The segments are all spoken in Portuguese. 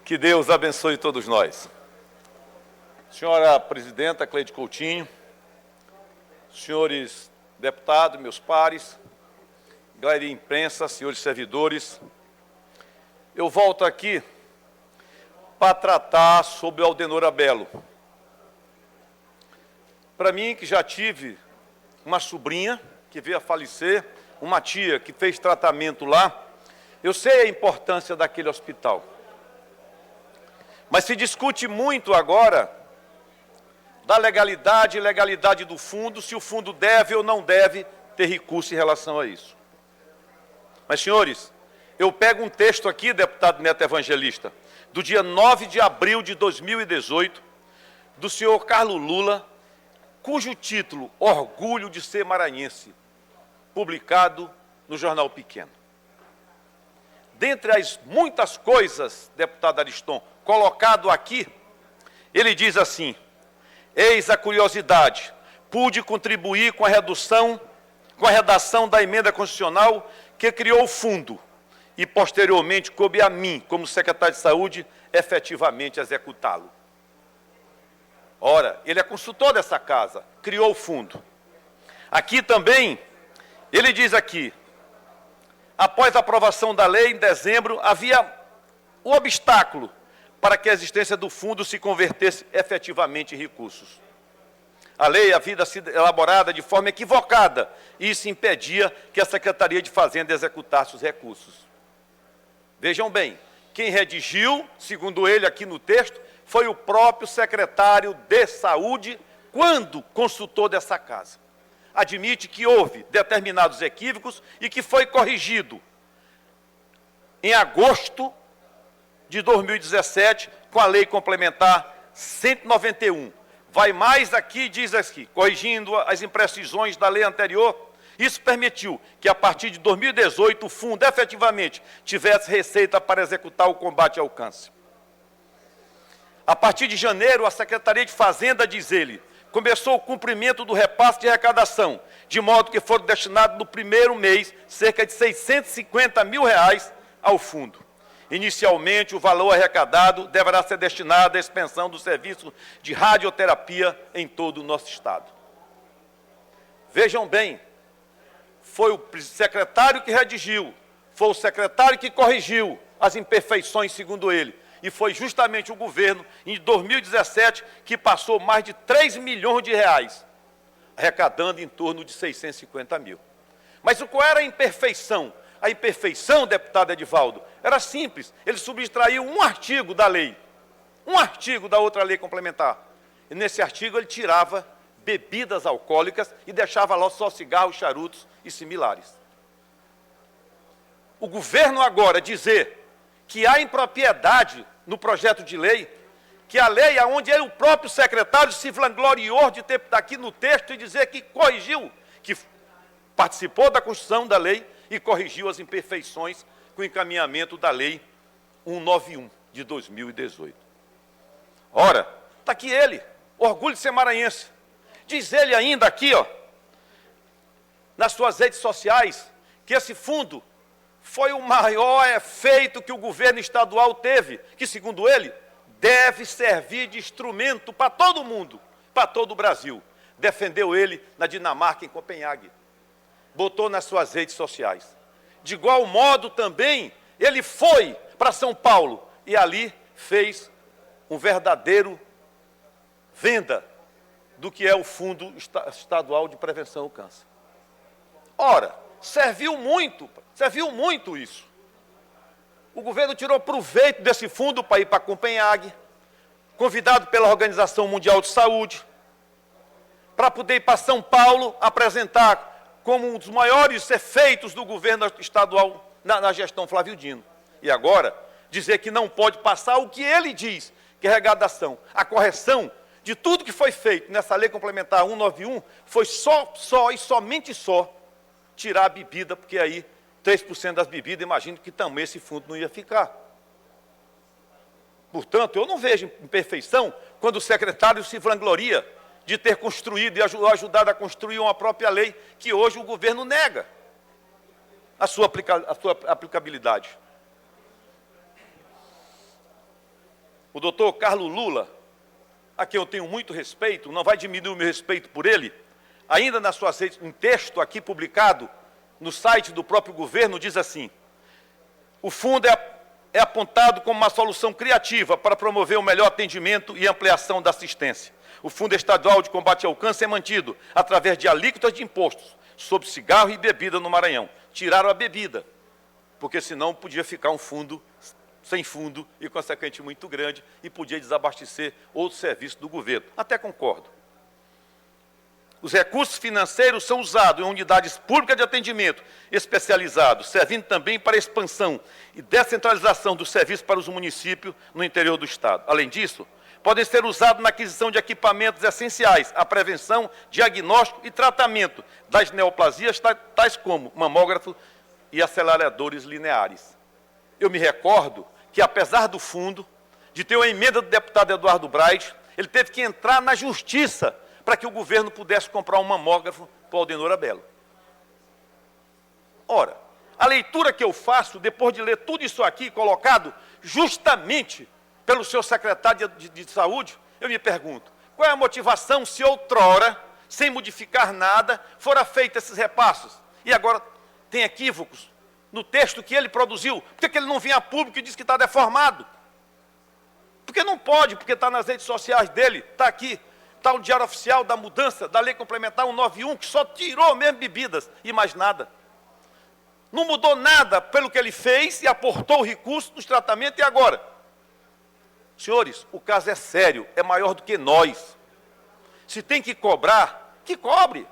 Que Deus abençoe todos nós. Senhora Presidenta Cleide Coutinho, senhores deputados, meus pares, galeria imprensa, senhores servidores, eu volto aqui para tratar sobre o Aldenor Abelo. Para mim, que já tive uma sobrinha que veio a falecer, uma tia que fez tratamento lá, eu sei a importância daquele hospital. Mas se discute muito agora da legalidade e ilegalidade do fundo, se o fundo deve ou não deve ter recurso em relação a isso. Mas, senhores, eu pego um texto aqui, deputado Neto Evangelista, do dia 9 de abril de 2018, do senhor Carlos Lula, cujo título, Orgulho de Ser Maranhense, publicado no Jornal Pequeno. Dentre as muitas coisas, deputado Ariston, colocado aqui, ele diz assim: eis a curiosidade, pude contribuir com a redação da emenda constitucional que criou o fundo e, posteriormente, coube a mim, como secretário de Saúde, efetivamente executá-lo. Ora, ele é consultor dessa casa, criou o fundo. Aqui também, ele diz aqui, após a aprovação da lei, em dezembro, havia o obstáculo para que a existência do fundo se convertesse efetivamente em recursos. A lei havia sido elaborada de forma equivocada e isso impedia que a Secretaria de Fazenda executasse os recursos. Vejam bem, quem redigiu, segundo ele aqui no texto, foi o próprio secretário de Saúde, quando consultor dessa casa. Admite que houve determinados equívocos e que foi corrigido em agosto de 2017, com a Lei Complementar 191. Vai mais aqui, diz aqui, corrigindo as imprecisões da lei anterior, isso permitiu que, a partir de 2018, o fundo efetivamente tivesse receita para executar o combate ao câncer. A partir de janeiro, a Secretaria de Fazenda, diz ele, começou o cumprimento do repasse de arrecadação, de modo que foram destinados no primeiro mês cerca de R$650 mil ao fundo. Inicialmente, o valor arrecadado deverá ser destinado à expansão do serviço de radioterapia em todo o nosso estado. Vejam bem, foi o secretário que redigiu, foi o secretário que corrigiu as imperfeições, segundo ele, e foi justamente o governo, em 2017, que passou mais de R$3 milhões, arrecadando em torno de 650 mil. Mas qual era a imperfeição? A imperfeição, deputado Edivaldo, era simples. Ele subtraiu um artigo da lei, um artigo da outra lei complementar. E nesse artigo ele tirava bebidas alcoólicas e deixava lá só cigarros, charutos e similares. O governo agora dizer que há impropriedade no projeto de lei, que a lei onde ele, o próprio secretário, se vangloriou de ter aqui no texto e dizer que corrigiu, que participou da construção da lei e corrigiu as imperfeições com o encaminhamento da lei 191 de 2018. Ora, está aqui ele, orgulho de ser maranhense. Diz ele ainda aqui, ó, nas suas redes sociais, que esse fundo foi o maior efeito que o governo estadual teve, que, segundo ele, deve servir de instrumento para todo mundo, para todo o Brasil. Defendeu ele na Dinamarca, em Copenhague. Botou nas suas redes sociais. De igual modo também, ele foi para São Paulo e ali fez um verdadeiro venda do que é o Fundo Estadual de Prevenção ao Câncer. Ora, serviu muito isso. O governo tirou proveito desse fundo para ir para Copenhague, convidado pela Organização Mundial de Saúde, para poder ir para São Paulo apresentar como um dos maiores efeitos do governo estadual na gestão Flávio Dino. E agora, dizer que não pode passar o que ele diz, que é a arrecadação, a correção de tudo que foi feito nessa lei complementar 191, foi só e somente só tirar a bebida, porque aí 3% das bebidas, imagino que também esse fundo não ia ficar. Portanto, eu não vejo imperfeição quando o secretário se vangloria de ter construído e ajudado a construir uma própria lei que hoje o governo nega a sua aplicabilidade. o doutor Carlos Lula, a quem eu tenho muito respeito, não vai diminuir o meu respeito por ele, ainda nas suas redes, um texto aqui publicado no site do próprio governo, diz assim: o fundo é apontado como uma solução criativa para promover o melhor atendimento e ampliação da assistência. O Fundo Estadual de Combate ao Câncer é mantido através de alíquotas de impostos sobre cigarro e bebida no Maranhão. Tiraram a bebida, porque senão podia ficar um fundo sem fundo e, consequentemente, muito grande e podia desabastecer outros serviços do governo. Até concordo. Os recursos financeiros são usados em unidades públicas de atendimento especializados, servindo também para a expansão e descentralização dos serviços para os municípios no interior do Estado. Além disso, podem ser usados na aquisição de equipamentos essenciais, à prevenção, diagnóstico e tratamento das neoplasias, tais como mamógrafo e aceleradores lineares. Eu me recordo que, apesar do fundo, de ter uma emenda do deputado Eduardo Braz, ele teve que entrar na justiça para que o governo pudesse comprar um mamógrafo para o Aldenor Abelo. Ora, a leitura que eu faço, depois de ler tudo isso aqui, colocado justamente pelo seu secretário de Saúde, eu me pergunto, qual é a motivação se outrora, sem modificar nada, fora feito esses repassos? E agora tem equívocos no texto que ele produziu. Por que ele não vinha a público e diz que está deformado? Porque não pode, porque está nas redes sociais dele, está aqui. Está o Diário Oficial da mudança da Lei Complementar 191, que só tirou mesmo bebidas e mais nada. Não mudou nada pelo que ele fez e aportou o recurso nos tratamentos. E agora? Senhores, o caso é sério, é maior do que nós. Se tem que cobrar, que cobre.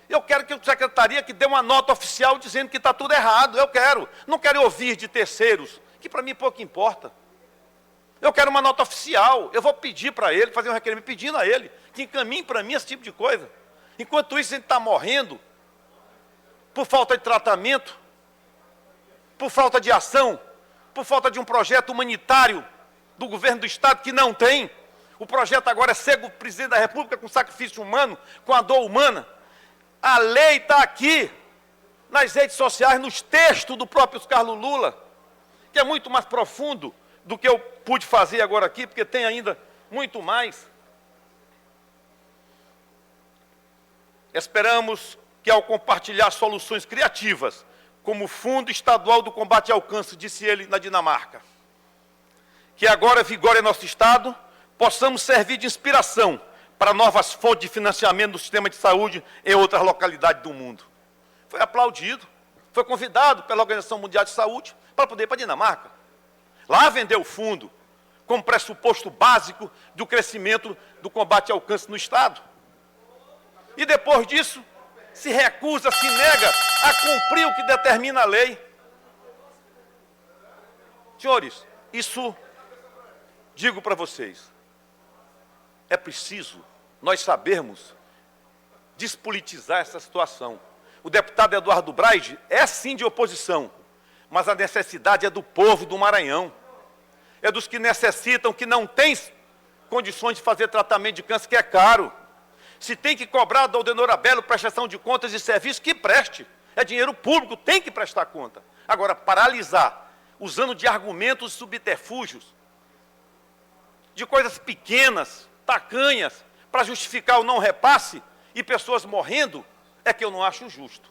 Eu quero que a secretaria que dê uma nota oficial dizendo que está tudo errado. Eu quero. Não quero ouvir de terceiros, que para mim pouco importa. Eu quero uma nota oficial. Eu vou pedir para ele, fazer um requerimento pedindo a ele que encaminhe para mim esse tipo de coisa. Enquanto isso, a gente está morrendo por falta de tratamento, por falta de ação, por falta de um projeto humanitário do governo do Estado que não tem. O projeto agora é ser o presidente da República com sacrifício humano, com a dor humana. A lei está aqui, nas redes sociais, nos textos do próprio Carlos Lula, que é muito mais profundo do que eu pude fazer agora aqui, porque tem ainda muito mais. Esperamos que, ao compartilhar soluções criativas, como o Fundo Estadual do Combate ao Câncer, disse ele na Dinamarca, que agora vigora em nosso Estado, possamos servir de inspiração para novas fontes de financiamento do sistema de saúde em outras localidades do mundo. Foi aplaudido, foi convidado pela Organização Mundial de Saúde para poder ir para a Dinamarca. Lá vendeu o fundo como pressuposto básico do crescimento do combate ao câncer no Estado. E depois disso, se recusa, se nega a cumprir o que determina a lei. Senhores, isso, digo para vocês, é preciso nós sabermos despolitizar essa situação. O deputado Eduardo Braz é sim de oposição, mas a necessidade é do povo do Maranhão. É dos que necessitam, que não têm condições de fazer tratamento de câncer, que é caro. Se tem que cobrar do Aldenor Abelo prestação de contas e serviços, que preste. É dinheiro público, tem que prestar conta. Agora, paralisar, usando de argumentos e subterfúgios, de coisas pequenas, tacanhas, para justificar o não repasse e pessoas morrendo, é que eu não acho justo.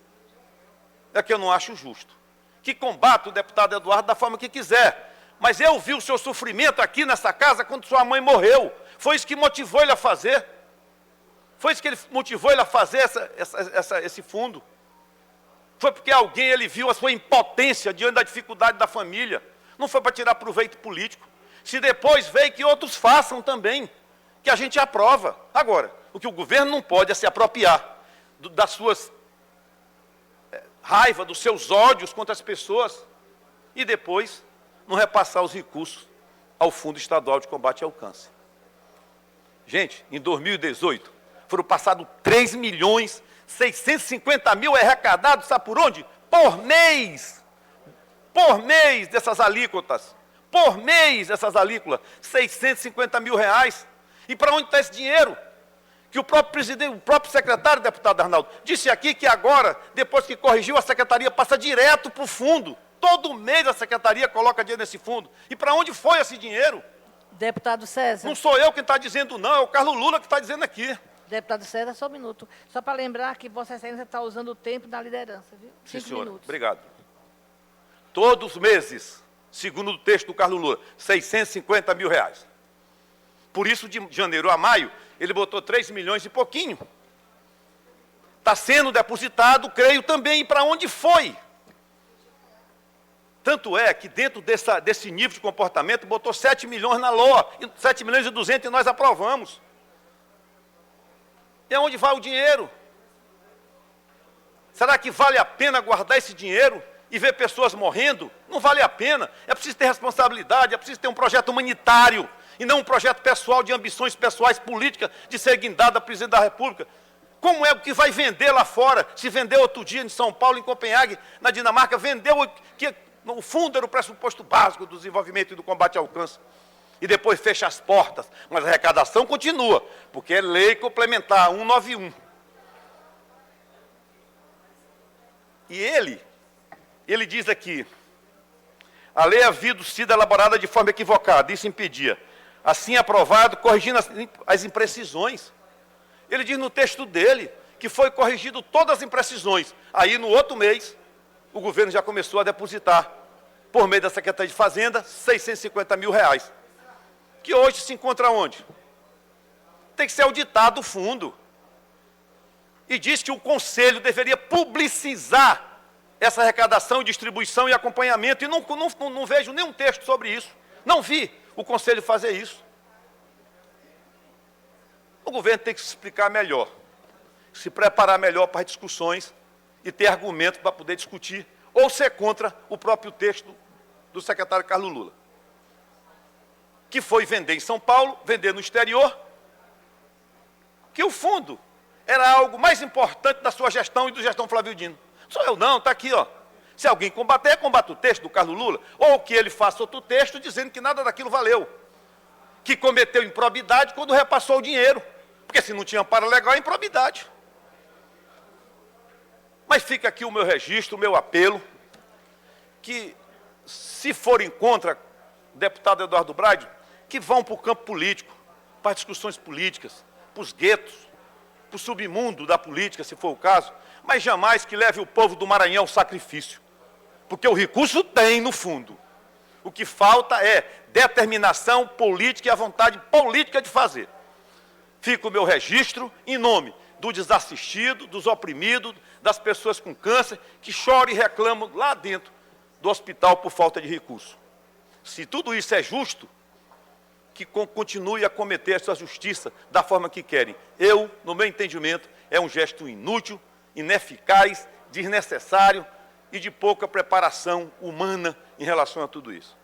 É que eu não acho justo. Que combata o deputado Eduardo da forma que quiser. Mas eu vi o seu sofrimento aqui nessa casa quando sua mãe morreu. Foi isso que motivou ele a fazer. Foi isso que ele motivou ele a fazer esse fundo. Foi porque alguém, ele viu a sua impotência diante da dificuldade da família. Não foi para tirar proveito político. Se depois veio que outros façam também, que a gente aprova. Agora, o que o governo não pode é se apropriar das suas raiva, dos seus ódios contra as pessoas e depois não repassar os recursos ao Fundo Estadual de Combate ao Câncer. Gente, em 2018, foram passados 3.650.000 arrecadados, sabe por onde? Por mês! Por mês dessas alíquotas. Por mês dessas alíquotas. 650 mil reais. E para onde está esse dinheiro? Que o próprio presidente, o próprio secretário, deputado Arnaldo, disse aqui que agora, depois que corrigiu, a secretaria passa direto para o fundo. Todo mês a secretaria coloca dinheiro nesse fundo. E para onde foi esse dinheiro? Deputado César. Não sou eu quem está dizendo não, é o Carlos Lula que está dizendo aqui. Deputado César, só um minuto. Só para lembrar que Vossa Excelência está usando o tempo da liderança, viu? Sim, 5 senhora. minutos. Obrigado. Todos os meses, segundo o texto do Carlos Lula, 650 mil reais. Por isso, de janeiro a maio, ele botou 3 milhões e pouquinho. Está sendo depositado, creio também, para onde foi. Tanto é que dentro desse nível de comportamento, botou 7 milhões na LOA, 7 milhões e 200 e nós aprovamos. E aonde vai o dinheiro? Será que vale a pena guardar esse dinheiro e ver pessoas morrendo? Não vale a pena. É preciso ter responsabilidade, é preciso ter um projeto humanitário e não um projeto pessoal de ambições pessoais políticas de ser guindado a presidente da República. Como é o que vai vender lá fora? Se vendeu outro dia em São Paulo, em Copenhague, na Dinamarca, vendeu que o fundo era o pressuposto básico do desenvolvimento e do combate ao câncer. E depois fecha as portas, mas a arrecadação continua, porque é lei complementar 191. E ele diz aqui, a lei havia sido elaborada de forma equivocada, isso impedia. Assim aprovado, corrigindo as imprecisões. Ele diz no texto dele que foi corrigido todas as imprecisões. Aí, no outro mês, o governo já começou a depositar, por meio da Secretaria de Fazenda, 650 mil reais. Que hoje se encontra onde? Tem que ser auditado o fundo. E diz que o Conselho deveria publicizar essa arrecadação, distribuição e acompanhamento. E não vejo nenhum texto sobre isso. Não vi o Conselho fazer isso. O governo tem que se explicar melhor, se preparar melhor para as discussões e ter argumentos para poder discutir, ou ser contra o próprio texto do secretário Carlos Lula, que foi vender em São Paulo, vender no exterior, que o fundo era algo mais importante da sua gestão e do gestão Flávio Dino. Sou eu não, está aqui, ó. Se alguém combater, combate o texto do Carlos Lula, ou que ele faça outro texto dizendo que nada daquilo valeu, que cometeu improbidade quando repassou o dinheiro, porque se não tinha amparo legal, é improbidade. Mas fica aqui o meu registro, o meu apelo, que se forem contra o deputado Eduardo Braide, que vão para o campo político, para as discussões políticas, para os guetos, para o submundo da política, se for o caso, mas jamais que leve o povo do Maranhão ao sacrifício, porque o recurso tem no fundo. O que falta é determinação política e a vontade política de fazer. Fica o meu registro em nome do desassistido, dos oprimidos, das pessoas com câncer, que choram e reclamam lá dentro do hospital por falta de recurso. Se tudo isso é justo, que continue a cometer a sua justiça da forma que querem. Eu, no meu entendimento, é um gesto inútil, ineficaz, desnecessário e de pouca preparação humana em relação a tudo isso.